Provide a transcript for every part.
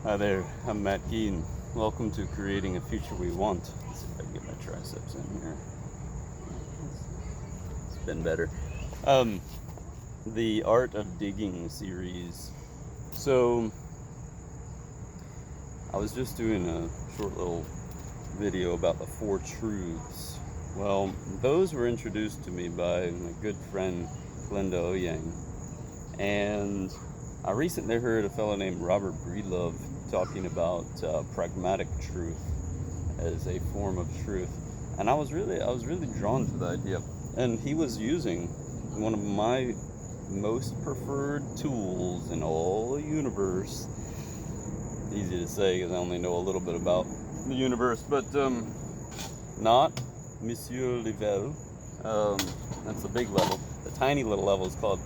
Hi there, I'm Matt Keene. Welcome to Creating a Future We Want. Let's see if I can get my triceps in here. It's been better. The Art of Digging series. So, I was just doing a short little video about the 4 truths. Well, those were introduced to me by my good friend Glenda Oyang. And I recently heard a fellow named Robert Breedlove talking about pragmatic truth as a form of truth, and I was really drawn to the idea. And he was using one of my most preferred tools in all the universe. Easy to say because I only know a little bit about the universe, but not Monsieur Level. That's the big level. The tiny little level is called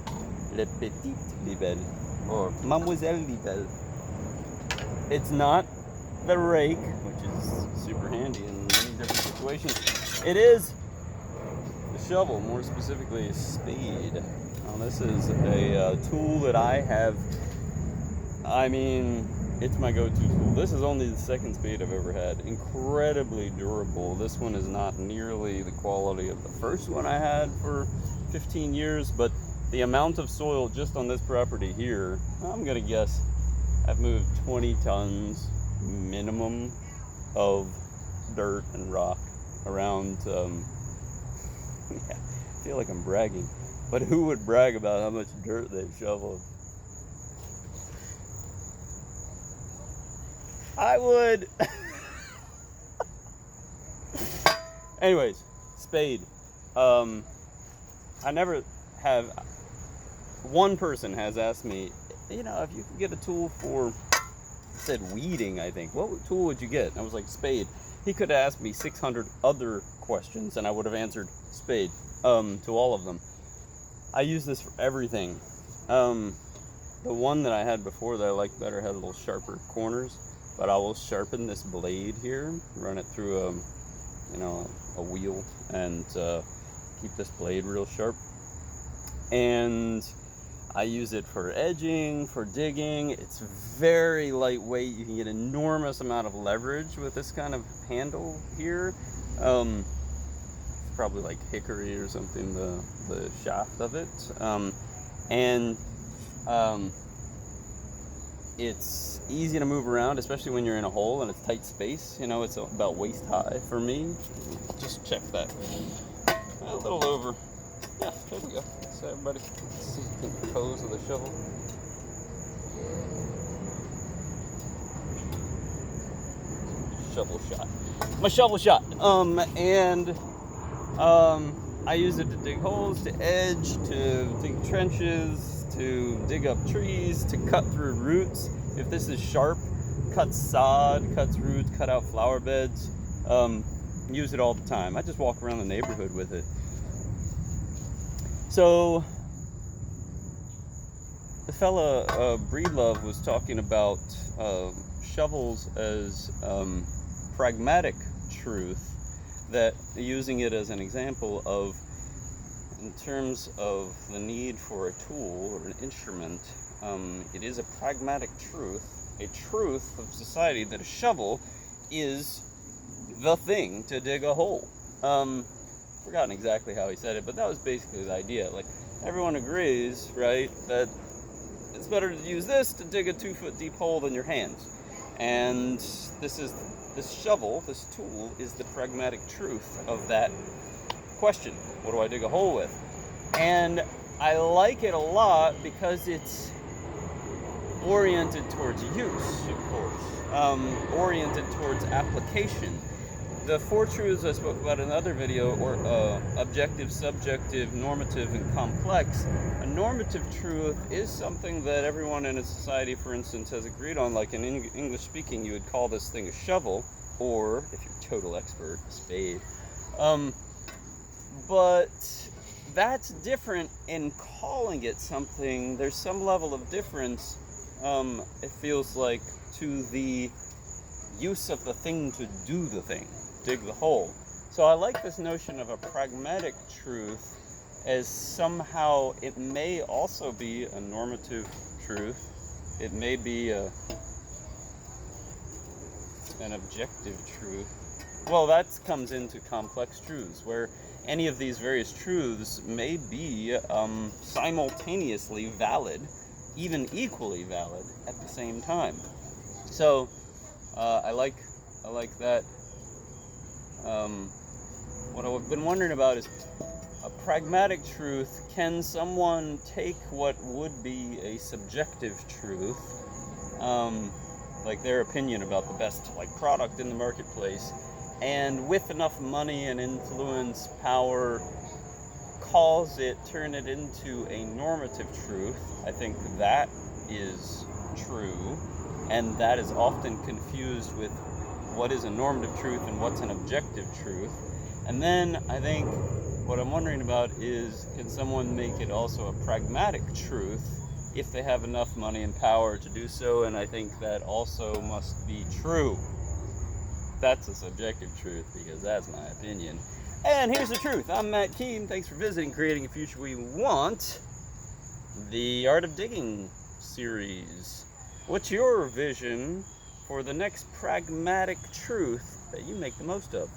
Le Petit Level, or Mademoiselle Level. It's not the rake, which is super handy in many different situations. It is the shovel, more specifically a spade. Now this is a tool that I have, it's my go-to tool. This is only the second spade I've ever had. Incredibly durable. This one is not nearly the quality of the first one I had for 15 years, but the amount of soil just on this property here, I'm gonna guess I've moved 20 tons minimum of dirt and rock around. I feel like I'm bragging, but who would brag about how much dirt they've shoveled? I would. Anyways, spade. I never have. One person has asked me, if you could get a tool for, said weeding, I think, what tool would you get? And I was like, spade. He could have asked me 600 other questions and I would have answered spade to all of them. I use this for everything. The one that I had before that I liked better had a little sharper corners, but I will sharpen this blade here, run it through a wheel, and keep this blade real sharp. And I use it for edging, for digging. It's very lightweight. You can get enormous amount of leverage with this kind of handle here. It's probably like hickory or something, the shaft of it. It's easy to move around, especially when you're in a hole and it's tight space. It's about waist high for me. Just check that. A little over. Yeah, there we go. So everybody can see the pose of the shovel. Shovel shot. My shovel shot. I use it to dig holes, to edge, to dig trenches, to dig up trees, to cut through roots. If this is sharp, cuts sod, cuts roots, cut out flower beds. Use it all the time. I just walk around the neighborhood with it. So, the fella Breedlove was talking about shovels as pragmatic truth, that using it as an example of, in terms of the need for a tool or an instrument, it is a pragmatic truth, a truth of society, that a shovel is the thing to dig a hole. Forgotten exactly how he said it, but that was basically the idea. Like, everyone agrees, right, that it's better to use this to dig a 2-foot deep hole than your hands. And this shovel, this tool, is the pragmatic truth of that question. What do I dig a hole with? And I like it a lot because it's oriented towards use, of course, oriented towards application. The 4 truths I spoke about in another video, or objective, subjective, normative, and complex. A normative truth is something that everyone in a society, for instance, has agreed on. Like in English speaking, you would call this thing a shovel, or, if you're a total expert, a spade. But that's different in calling it something. There's some level of difference, it feels like, to the use of the thing to do the thing. Dig the hole. So I like this notion of a pragmatic truth as somehow it may also be a normative truth. It may be a an objective truth? Well, that comes into complex truths, where any of these various truths may be simultaneously valid, even equally valid at the same time. So I like that. What I've been wondering about is a pragmatic truth. Can someone take what would be a subjective truth, like their opinion about the best product in the marketplace, and with enough money and influence, power, turn it into a normative truth? I think that is true, and that is often confused with what is a normative truth and what's an objective truth. And then I think what I'm wondering about is, can someone make it also a pragmatic truth if they have enough money and power to do so? And I think that also must be true. That's a subjective truth, because that's my opinion. And here's the truth. I'm Matt Keene. Thanks for visiting Creating a Future We Want, the Art of Digging series. What's your vision for the next pragmatic truth that you make the most of?